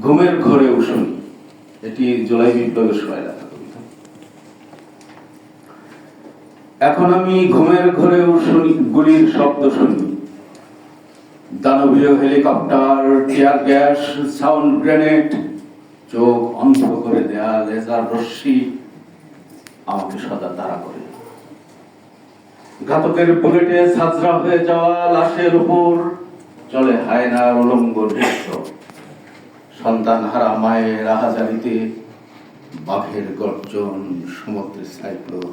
ঘুমের ঘোরেও শুনি, এটি জুলাই বিপ্লবের সময় লেখা কবিতা। এখন আমি ঘুমের ঘোরেও শুনি, গুলির শব্দ শুনি, দানবীয় helicopter, tear gas, sound grenade, চোখ অন্ধ করে দেয়া লেজার রশ্মি আমাকে সদা তাড়া করে। ঘাতকের বুলেটে ছাজরা হয়ে যাওয়া লাশের উপর চলে হায়নার উলঙ্গ দৃশ্য। সন্তান হারা মায়ের আহাজারিতে বাঘের গর্জন, সমুদ্রের সাইক্লোন,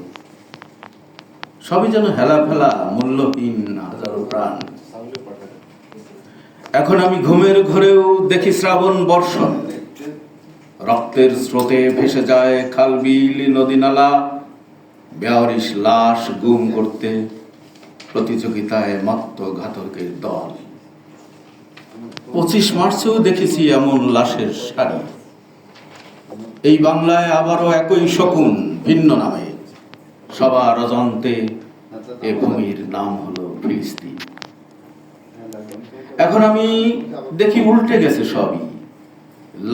সবই যেন হেলা ফেলা, মূল্যহীন হাজারো প্রাণ। এখন আমি ঘুমের ঘরেও দেখি শ্রাবণ বর্ষণ, রক্তের স্রোতে ভেসে যায় খাল বিল নদী নালা, বেয়ারিশ লাশ গুম করতে প্রতিযোগিতায় মত্ত ঘাতকের দল। 25 মার্চেও দেখেছি এমন লাশের সারি। এই বাংলায় আবারও একই শকুন, ভিন্ন নামে, সবার অজান্তে এ ভূমির নাম হলো ফিলিস্তিন। এখন আমি দেখি উল্টে গেছে সবই,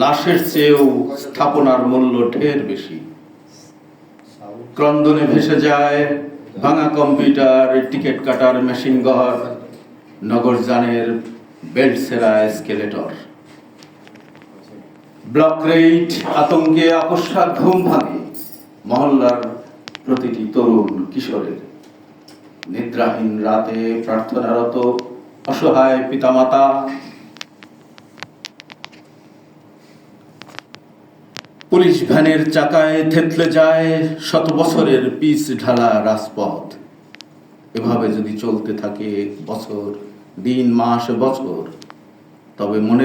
লাশের চেয়েও স্থাপনার মূল্য ঢের বেশি। ক্রন্দনে ভেসে যায় ভাঙা কম্পিউটার, টিকিট কাটার মেশিন ঘর, নগরযানের বেল্ট সেরা স্কেলেটর। ব্লক রেট আতঙ্কে আকস্মাৎ ঘুম ভাঙে মহল্লার প্রতিটি তরুণ কিশোরের। নিদ্রাহীন রাতে প্রার্থনারত অসহায় পিতামাতা। পুলিশ ভ্যানের চাকায় থেতলে যায় শত বছরের পিচ ঢালা রাজপথ। এভাবে যদি চলতে থাকে বছর, দিন, মাস, বছর, তবে মনে